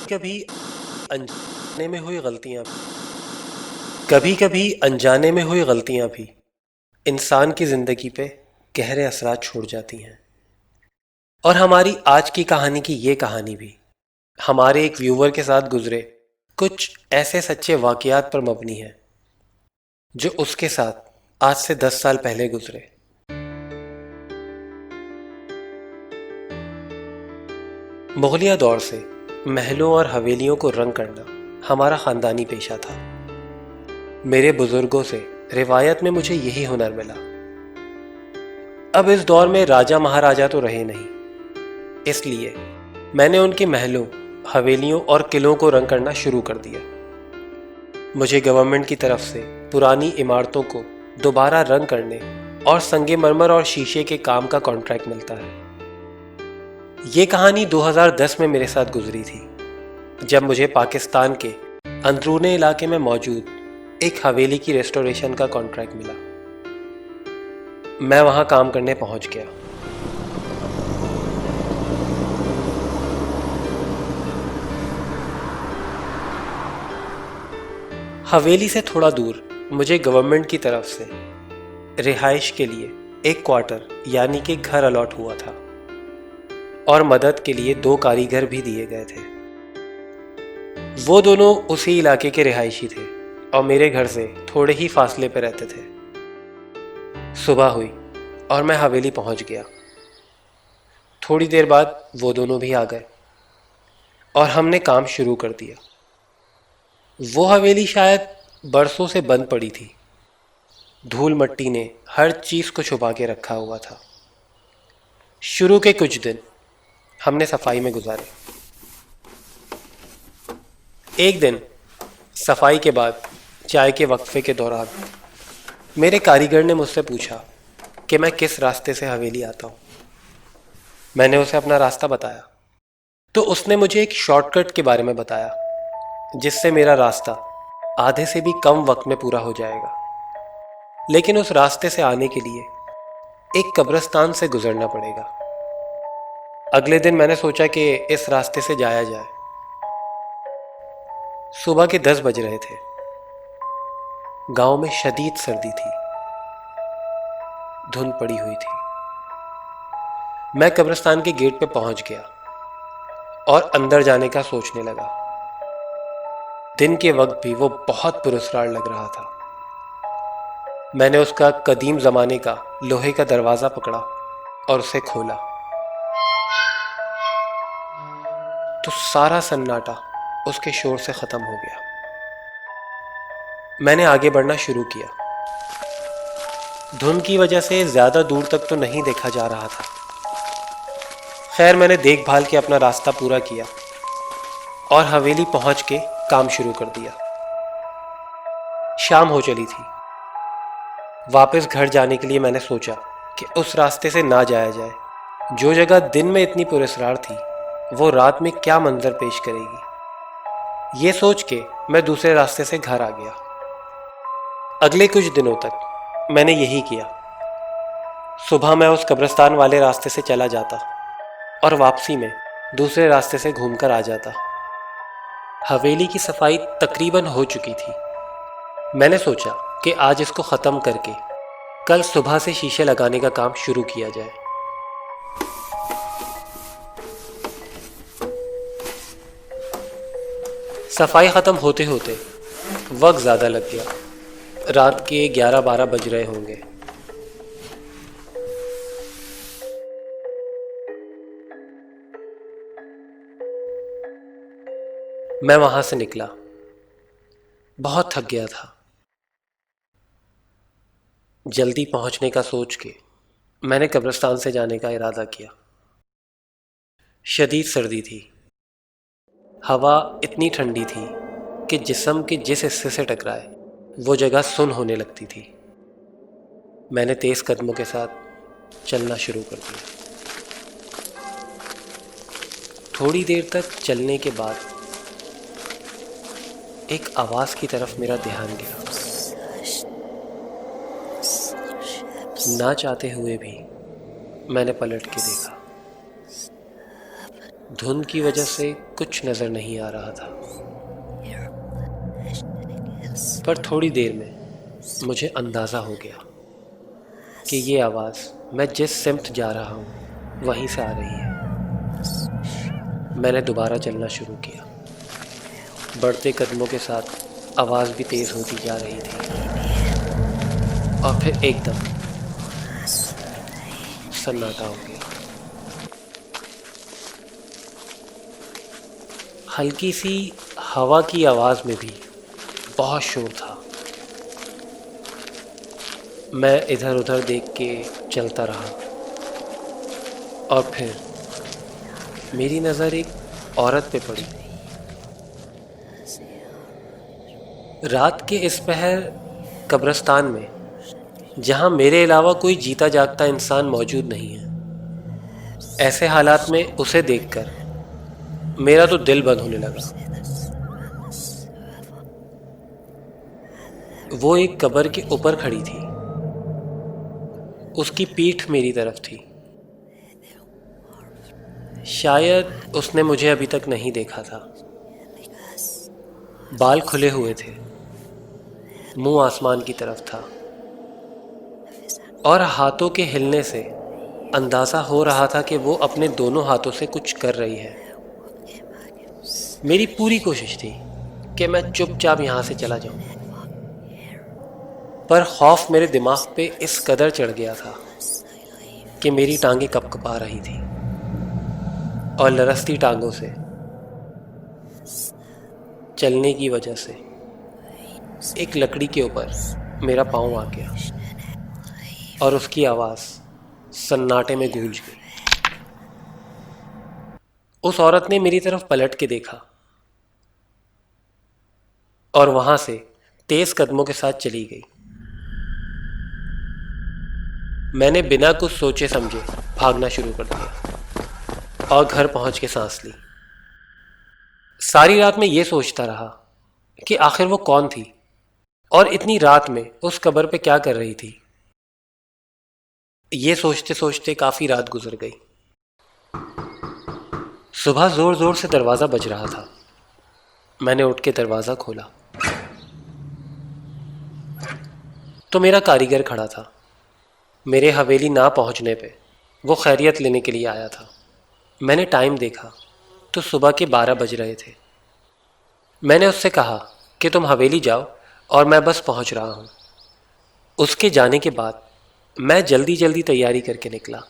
कभी अनजाने में हुई गलतियां कभी कभी अनजाने में हुई गलतियां भी इंसान की जिंदगी पे गहरे असरात छोड़ जाती हैं। और हमारी आज की कहानी की ये कहानी भी हमारे एक व्यूवर के साथ गुजरे कुछ ऐसे सच्चे वाकयात पर मबनी है जो उसके साथ आज से 10 साल पहले गुजरे। मुगलिया दौर से महलों और हवेलियों को रंग करना हमारा खानदानी पेशा था। मेरे बुजुर्गों से रिवायत में मुझे यही हुनर मिला। अब इस दौर में राजा महाराजा तो रहे नहीं, इसलिए मैंने उनके महलों, हवेलियों और किलों को रंग करना शुरू कर दिया। मुझे गवर्नमेंट की तरफ से पुरानी इमारतों को दोबारा रंग करने और संगमरमर और शीशे के काम का कॉन्ट्रैक्ट मिलता है। ये कहानी 2010 में मेरे साथ गुजरी थी, जब मुझे पाकिस्तान के अंदरूनी इलाके में मौजूद एक हवेली की रेस्टोरेशन का कॉन्ट्रैक्ट मिला। मैं वहां काम करने पहुंच गया। हवेली से थोड़ा दूर मुझे गवर्नमेंट की तरफ से रिहाइश के लिए एक क्वार्टर यानी कि घर अलॉट हुआ था और मदद के लिए 2 कारीगर भी दिए गए थे। वो दोनों उसी इलाके के रिहायशी थे और मेरे घर से थोड़े ही फासले पर रहते थे। सुबह हुई और मैं हवेली पहुंच गया। थोड़ी देर बाद वो दोनों भी आ गए और हमने काम शुरू कर दिया। वो हवेली शायद बरसों से बंद पड़ी थी। धूल मट्टी ने हर चीज को छुपा के रखा हुआ था। शुरू के कुछ दिन हमने सफाई में गुजारे। एक दिन सफाई के बाद चाय के वक्फे के दौरान मेरे कारीगर ने मुझसे पूछा कि मैं किस रास्ते से हवेली आता हूँ। मैंने उसे अपना रास्ता बताया तो उसने मुझे एक शॉर्टकट के बारे में बताया, जिससे मेरा रास्ता आधे से भी कम वक्त में पूरा हो जाएगा। लेकिन उस रास्ते से आने के लिए एक कब्रिस्तान से गुजरना पड़ेगा। अगले दिन मैंने सोचा कि इस रास्ते से जाया जाए। सुबह के 10 बज रहे थे। गांव में शदीद सर्दी थी, धुंध पड़ी हुई थी। मैं कब्रिस्तान के गेट पे पहुंच गया और अंदर जाने का सोचने लगा। दिन के वक्त भी वो बहुत पुरस्कार लग रहा था। मैंने उसका कदीम जमाने का लोहे का दरवाजा पकड़ा और उसे खोला तो सारा सन्नाटा उसके शोर से खत्म हो गया। मैंने आगे बढ़ना शुरू किया। धुंध की वजह से ज्यादा दूर तक तो नहीं देखा जा रहा था। खैर, मैंने देखभाल के अपना रास्ता पूरा किया और हवेली पहुंच के काम शुरू कर दिया। शाम हो चली थी। वापस घर जाने के लिए मैंने सोचा कि उस रास्ते से ना जाया जाए। जो जगह दिन में इतनी पुरस्कार थी, वो रात में क्या मंजर पेश करेगी। ये सोच के मैं दूसरे रास्ते से घर आ गया। अगले कुछ दिनों तक मैंने यही किया। सुबह मैं उस कब्रिस्तान वाले रास्ते से चला जाता और वापसी में दूसरे रास्ते से घूमकर आ जाता। हवेली की सफाई तकरीबन हो चुकी थी। मैंने सोचा कि आज इसको ख़त्म करके कल सुबह से शीशे लगाने का काम शुरू किया जाए। सफाई ख़त्म होते होते वक्त ज़्यादा लग गया। रात के 11-12 बज रहे होंगे। मैं वहां से निकला, बहुत थक गया था। जल्दी पहुंचने का सोच के मैंने कब्रिस्तान से जाने का इरादा किया। शदीद सर्दी थी। हवा इतनी ठंडी थी कि जिस्म के जिस हिस्से से टकराए वो जगह सुन्न होने लगती थी। मैंने तेज़ कदमों के साथ चलना शुरू कर दिया। थोड़ी देर तक चलने के बाद एक आवाज़ की तरफ मेरा ध्यान गया। ना चाहते हुए भी मैंने पलट के देखा। धुंध की वजह से कुछ नजर नहीं आ रहा था, पर थोड़ी देर में मुझे अंदाजा हो गया कि ये आवाज़ मैं जिस सिमत जा रहा हूँ वहीं से आ रही है। मैंने दोबारा चलना शुरू किया। बढ़ते कदमों के साथ आवाज़ भी तेज़ होती जा रही थी और फिर एकदम सन्नाटा हो गया। हल्की सी हवा की आवाज़ में भी बहुत शोर था। मैं इधर उधर देख के चलता रहा और फिर मेरी नज़र एक औरत पे पड़ी। रात के इस पहर कब्रिस्तान में, जहाँ मेरे अलावा कोई जीता जागता इंसान मौजूद नहीं है, ऐसे हालात में उसे देखकर मेरा तो दिल बंद होने लगा। वो एक कब्र के ऊपर खड़ी थी। उसकी पीठ मेरी तरफ थी। शायद उसने मुझे अभी तक नहीं देखा था। बाल खुले हुए थे, मुंह आसमान की तरफ था और हाथों के हिलने से अंदाज़ा हो रहा था कि वो अपने दोनों हाथों से कुछ कर रही है। मेरी पूरी कोशिश थी कि मैं चुपचाप यहाँ से चला जाऊँ, पर खौफ मेरे दिमाग पे इस कदर चढ़ गया था कि मेरी टांगें कपकपा रही थी और लरसती टांगों से चलने की वजह से एक लकड़ी के ऊपर मेरा पाँव आ गया और उसकी आवाज़ सन्नाटे में गूंज गई। उस औरत ने मेरी तरफ पलट के देखा और वहां से तेज कदमों के साथ चली गई। मैंने बिना कुछ सोचे समझे भागना शुरू कर दिया और घर पहुंच के सांस ली। सारी रात मैं ये सोचता रहा कि आखिर वो कौन थी और इतनी रात में उस कब्र पे क्या कर रही थी। ये सोचते सोचते काफी रात गुजर गई। सुबह जोर जोर से दरवाजा बज रहा था। मैंने उठ के दरवाजा खोला तो मेरा कारीगर खड़ा था। मेरे हवेली ना पहुंचने पे वो खैरियत लेने के लिए आया था। मैंने टाइम देखा तो सुबह के 12 बज रहे थे। मैंने उससे कहा कि तुम हवेली जाओ और मैं बस पहुंच रहा हूं। उसके जाने के बाद मैं जल्दी जल्दी तैयारी करके निकला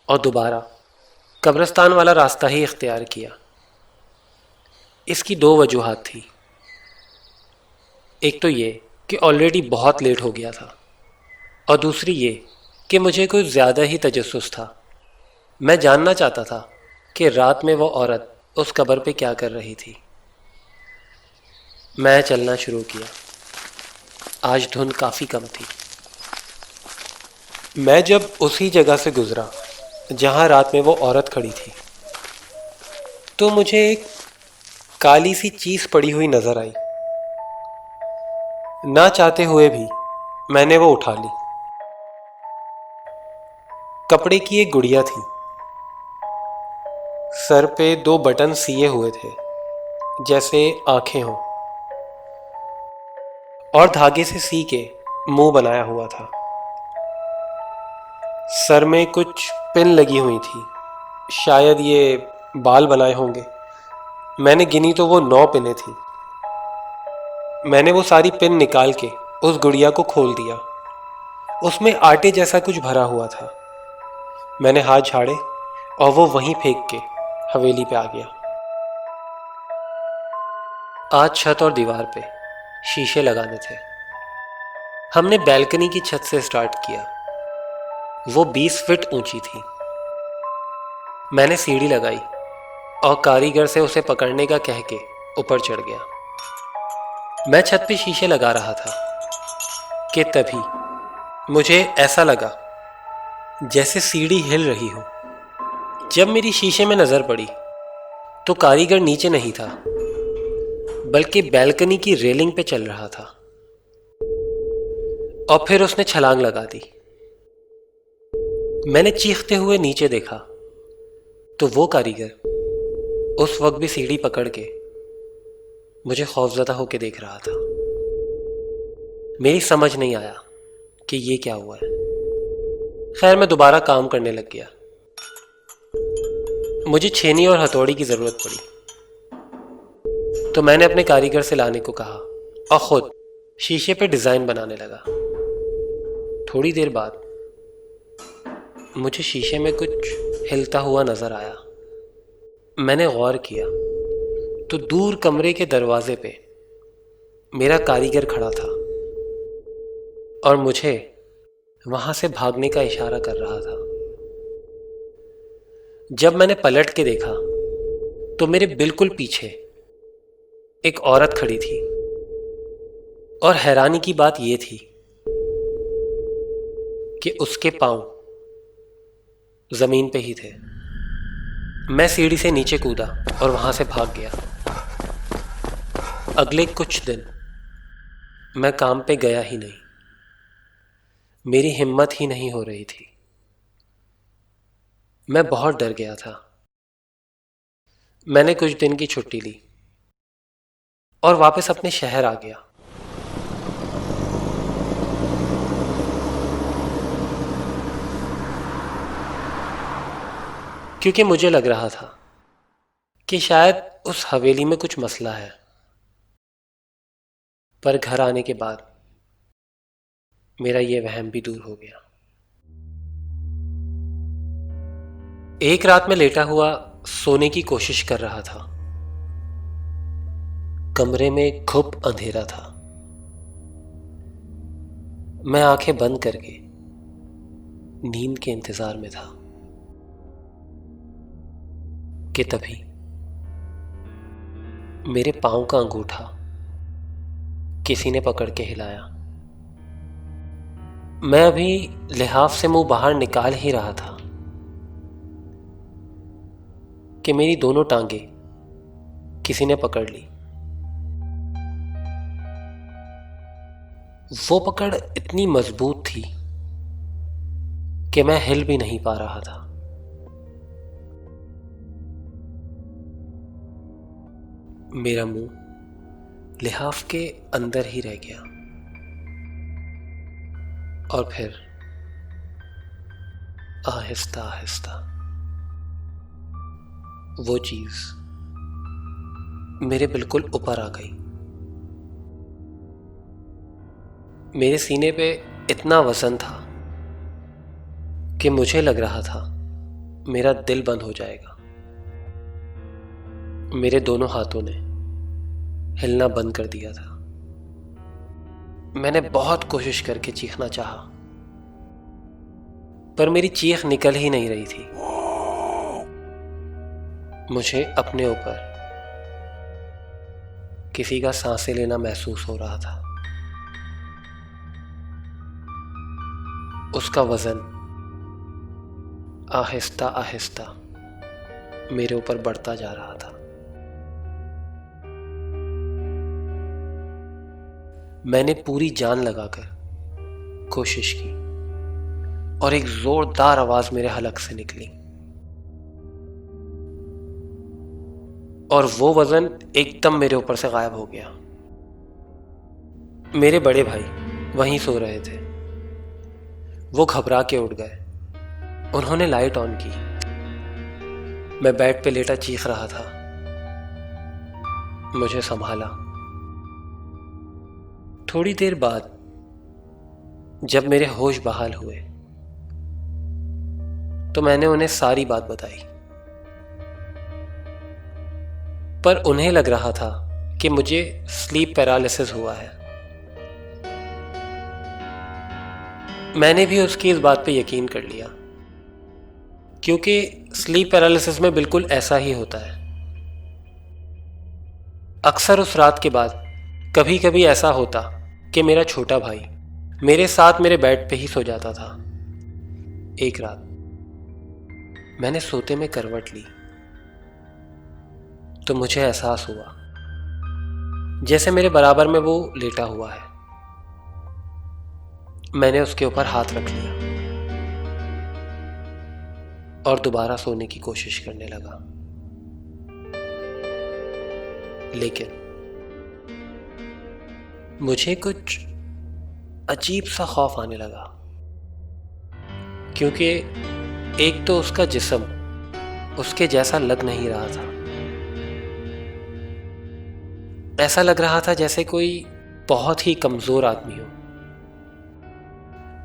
और दोबारा कब्रिस्तान वाला रास्ता ही इख्तियार किया। इसकी दो वजूहात थी। एक तो ये कि ऑलरेडी बहुत लेट हो गया था और दूसरी ये कि मुझे कुछ ज़्यादा ही तजस्सुस था। मैं जानना चाहता था कि रात में वो औरत उस कब्र पे क्या कर रही थी। मैं चलना शुरू किया। आज धुंध काफ़ी कम थी। मैं जब उसी जगह से गुज़रा जहाँ रात में वो औरत खड़ी थी तो मुझे एक काली सी चीज़ पड़ी हुई नज़र आई। ना चाहते हुए भी मैंने वो उठा ली। कपड़े की एक गुड़िया थी। सर पे 2 बटन सिए हुए थे जैसे आंखें हों और धागे से सी के मुंह बनाया हुआ था। सर में कुछ पिन लगी हुई थी, शायद ये बाल बनाए होंगे। मैंने गिनी तो वो 9 पिनें थी। मैंने वो सारी पिन निकाल के उस गुड़िया को खोल दिया। उसमें आटे जैसा कुछ भरा हुआ था। मैंने हाथ झाड़े और वो वहीं फेंक के हवेली पे आ गया। आज छत और दीवार पे शीशे लगाने थे। हमने बैल्कनी की छत से स्टार्ट किया। वो 20 फीट ऊंची थी। मैंने सीढ़ी लगाई और कारीगर से उसे पकड़ने का कह के ऊपर चढ़ गया। मैं छत पे शीशे लगा रहा था कि तभी मुझे ऐसा लगा जैसे सीढ़ी हिल रही हो। जब मेरी शीशे में नजर पड़ी तो कारीगर नीचे नहीं था, बल्कि बैल्कनी की रेलिंग पे चल रहा था और फिर उसने छलांग लगा दी। मैंने चीखते हुए नीचे देखा तो वो कारीगर उस वक्त भी सीढ़ी पकड़ के मुझे खौफजदा होकर देख रहा था। मेरी समझ नहीं आया कि ये क्या हुआ है। खैर, मैं दोबारा काम करने लग गया। मुझे छेनी और हथौड़ी की ज़रूरत पड़ी तो मैंने अपने कारीगर से लाने को कहा और ख़ुद शीशे पे डिज़ाइन बनाने लगा। थोड़ी देर बाद मुझे शीशे में कुछ हिलता हुआ नज़र आया। मैंने गौर किया तो दूर कमरे के दरवाजे पे मेरा कारीगर खड़ा था और मुझे वहां से भागने का इशारा कर रहा था। जब मैंने पलट के देखा तो मेरे बिल्कुल पीछे एक औरत खड़ी थी और हैरानी की बात यह थी कि उसके पांव जमीन पे ही थे। मैं सीढ़ी से नीचे कूदा और वहां से भाग गया। अगले कुछ दिन मैं काम पे गया ही नहीं। मेरी हिम्मत ही नहीं हो रही थी। मैं बहुत डर गया था। मैंने कुछ दिन की छुट्टी ली और वापस अपने शहर आ गया। क्योंकि मुझे लग रहा था कि शायद उस हवेली में कुछ मसला है। पर घर आने के बाद मेरा ये वहम भी दूर हो गया। एक रात में लेटा हुआ सोने की कोशिश कर रहा था। कमरे में खूब अंधेरा था। मैं आंखें बंद करके नींद के इंतजार में था कि तभी मेरे पांव का अंगूठा किसी ने पकड़ के हिलाया। मैं अभी लिहाफ से मुंह बाहर निकाल ही रहा था कि मेरी दोनों टांगे किसी ने पकड़ ली। वो पकड़ इतनी मजबूत थी कि मैं हिल भी नहीं पा रहा था। मेरा मुंह लिहाफ के अंदर ही रह गया और फिर आहिस्ता आहिस्ता वो चीज मेरे बिल्कुल ऊपर आ गई। मेरे सीने पे इतना वजन था कि मुझे लग रहा था मेरा दिल बंद हो जाएगा। मेरे दोनों हाथों ने हिलना बंद कर दिया था। मैंने बहुत कोशिश करके चीखना चाहा, पर मेरी चीख निकल ही नहीं रही थी। मुझे अपने ऊपर किसी का सांसें लेना महसूस हो रहा था। उसका वजन आहिस्ता आहिस्ता मेरे ऊपर बढ़ता जा रहा था। मैंने पूरी जान लगाकर कोशिश की और एक जोरदार आवाज मेरे हलक से निकली और वो वजन एकदम मेरे ऊपर से गायब हो गया। मेरे बड़े भाई वहीं सो रहे थे। वो घबरा के उठ गए। उन्होंने लाइट ऑन की। मैं बेड पे लेटा चीख रहा था। मुझे संभाला। थोड़ी देर बाद जब मेरे होश बहाल हुए तो मैंने उन्हें सारी बात बताई, पर उन्हें लग रहा था कि मुझे स्लीप पैरालिसिस हुआ है। मैंने भी उसकी इस बात पे यकीन कर लिया, क्योंकि स्लीप पैरालिसिस में बिल्कुल ऐसा ही होता है। अक्सर उस रात के बाद कभी कभी ऐसा होता कि मेरा छोटा भाई मेरे साथ मेरे बेड पे ही सो जाता था। एक रात मैंने सोते में करवट ली तो मुझे एहसास हुआ जैसे मेरे बराबर में वो लेटा हुआ है। मैंने उसके ऊपर हाथ रख लिया। और दोबारा सोने की कोशिश करने लगा। लेकिन मुझे कुछ अजीब सा खौफ आने लगा, क्योंकि एक तो उसका जिस्म उसके जैसा लग नहीं रहा था। ऐसा लग रहा था जैसे कोई बहुत ही कमजोर आदमी हो,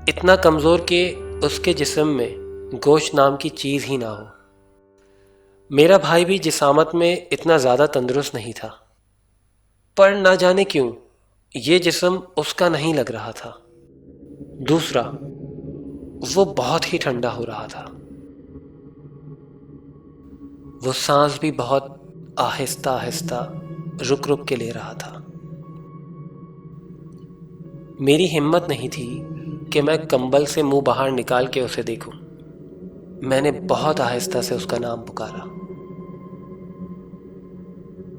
इतना कमजोर कि उसके जिस्म में गोश्त नाम की चीज ही ना हो। मेरा भाई भी जिसामत में इतना ज्यादा तंदुरुस्त नहीं था, पर ना जाने क्यों ये जिस्म उसका नहीं लग रहा था। दूसरा, वो बहुत ही ठंडा हो रहा था। वो सांस भी बहुत आहिस्ता आहिस्ता रुक रुक के ले रहा था। मेरी हिम्मत नहीं थी कि मैं कंबल से मुंह बाहर निकाल के उसे देखूं। मैंने बहुत आहिस्ता से उसका नाम पुकारा,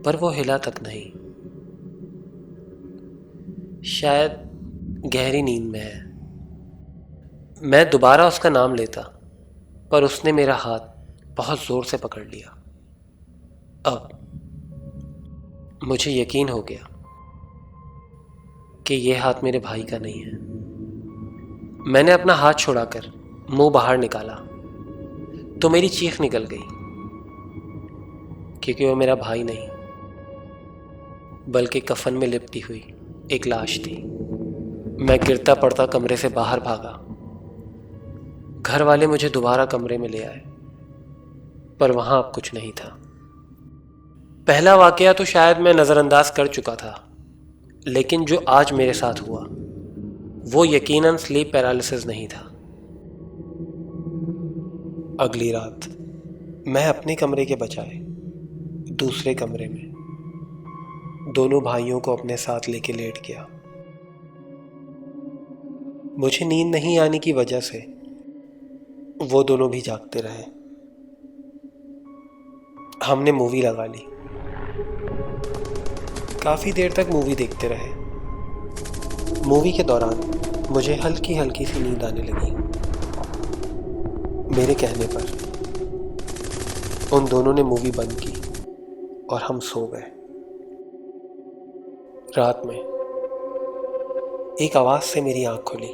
पर वो हिला तक नहीं। शायद गहरी नींद में है। मैं दोबारा उसका नाम लेता, पर उसने मेरा हाथ बहुत जोर से पकड़ लिया। अब मुझे यकीन हो गया कि यह हाथ मेरे भाई का नहीं है। मैंने अपना हाथ छुड़ाकर मुंह बाहर निकाला तो मेरी चीख निकल गई, क्योंकि वो मेरा भाई नहीं बल्कि कफन में लिपटी हुई एक लाश थी। मैं गिरता पड़ता कमरे से बाहर भागा। घर वाले मुझे दोबारा कमरे में ले आए, पर वहां अब कुछ नहीं था। पहला वाकया तो शायद मैं नजरअंदाज कर चुका था, लेकिन जो आज मेरे साथ हुआ वो यकीनन स्लीप पैरालिसिस नहीं था। अगली रात मैं अपने कमरे के बजाय दूसरे कमरे में दोनों भाइयों को अपने साथ लेके लेट गया। मुझे नींद नहीं आने की वजह से वो दोनों भी जागते रहे। हमने मूवी लगा ली। काफी देर तक मूवी देखते रहे। मूवी के दौरान मुझे हल्की हल्की सी नींद आने लगी। मेरे कहने पर उन दोनों ने मूवी बंद की और हम सो गए। रात में एक आवाज से मेरी आंख खुली।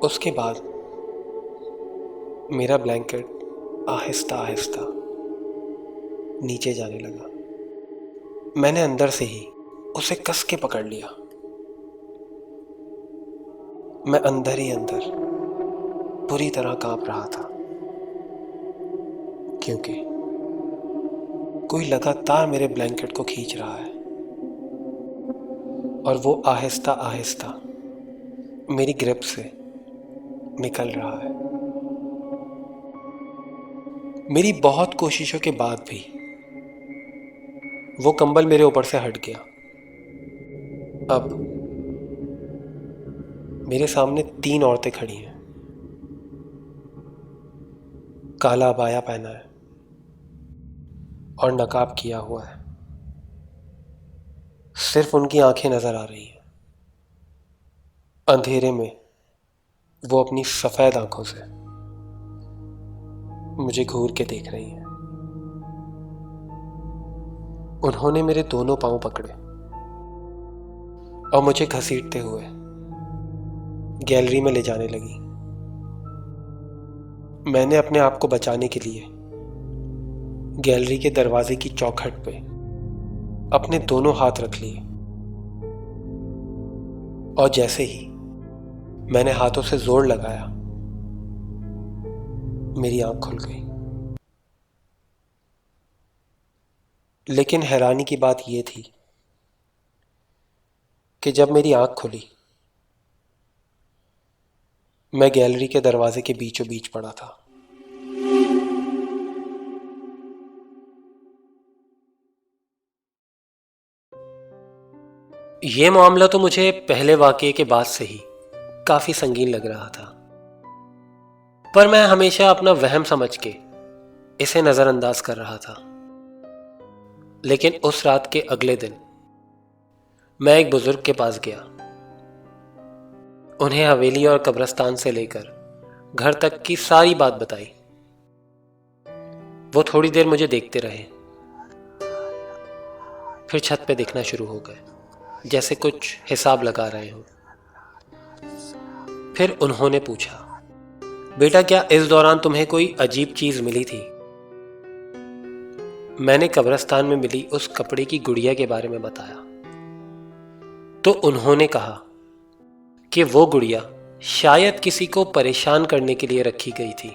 उसके बाद मेरा ब्लैंकेट आहिस्ता आहिस्ता नीचे जाने लगा। मैंने अंदर से ही उसे कस के पकड़ लिया। मैं अंदर ही अंदर बुरी तरह कांप रहा था, क्योंकि कोई लगातार मेरे ब्लैंकेट को खींच रहा है और वो आहिस्ता आहिस्ता मेरी ग्रिप से निकल रहा है। मेरी बहुत कोशिशों के बाद भी वो कंबल मेरे ऊपर से हट गया। अब मेरे सामने 3 औरतें खड़ी हैं। काला अबाया पहना है और नकाब किया हुआ है। सिर्फ उनकी आंखें नजर आ रही हैं। अंधेरे में वो अपनी सफेद आंखों से मुझे घूर के देख रही हैं। उन्होंने मेरे दोनों पांव पकड़े और मुझे घसीटते हुए गैलरी में ले जाने लगी। मैंने अपने आप को बचाने के लिए गैलरी के दरवाजे की चौखट पे अपने दोनों हाथ रख लिए, और जैसे ही मैंने हाथों से जोर लगाया, मेरी आंख खुल गई। लेकिन हैरानी की बात यह थी कि जब मेरी आंख खुली, मैं गैलरी के दरवाजे के बीचों बीच पड़ा था। यह मामला तो मुझे पहले वाकये के बाद से ही काफी संगीन लग रहा था, पर मैं हमेशा अपना वहम समझ के इसे नजरअंदाज कर रहा था। लेकिन उस रात के अगले दिन मैं एक बुजुर्ग के पास गया। उन्हें हवेली और कब्रिस्तान से लेकर घर तक की सारी बात बताई। वो थोड़ी देर मुझे देखते रहे, फिर छत पे देखना शुरू हो गए, जैसे कुछ हिसाब लगा रहे हो। फिर उन्होंने पूछा, बेटा क्या इस दौरान तुम्हें कोई अजीब चीज मिली थी? मैंने कब्रिस्तान में मिली उस कपड़े की गुड़िया के बारे में बताया। तो उन्होंने कहा कि वो गुड़िया शायद किसी को परेशान करने के लिए रखी गई थी,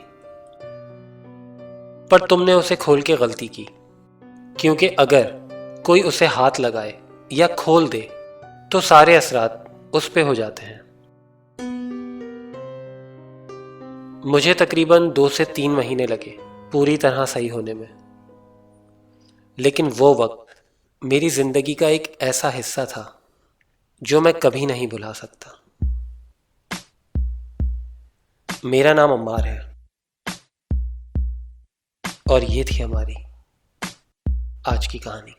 पर तुमने उसे खोल के गलती की, क्योंकि अगर कोई उसे हाथ लगाए या खोल दे तो सारे असरात उस पे हो जाते हैं। मुझे तकरीबन 2 से 3 महीने लगे पूरी तरह सही होने में, लेकिन वो वक्त मेरी जिंदगी का एक ऐसा हिस्सा था जो मैं कभी नहीं भुला सकता। मेरा नाम अम्मार है और ये थी हमारी आज की कहानी।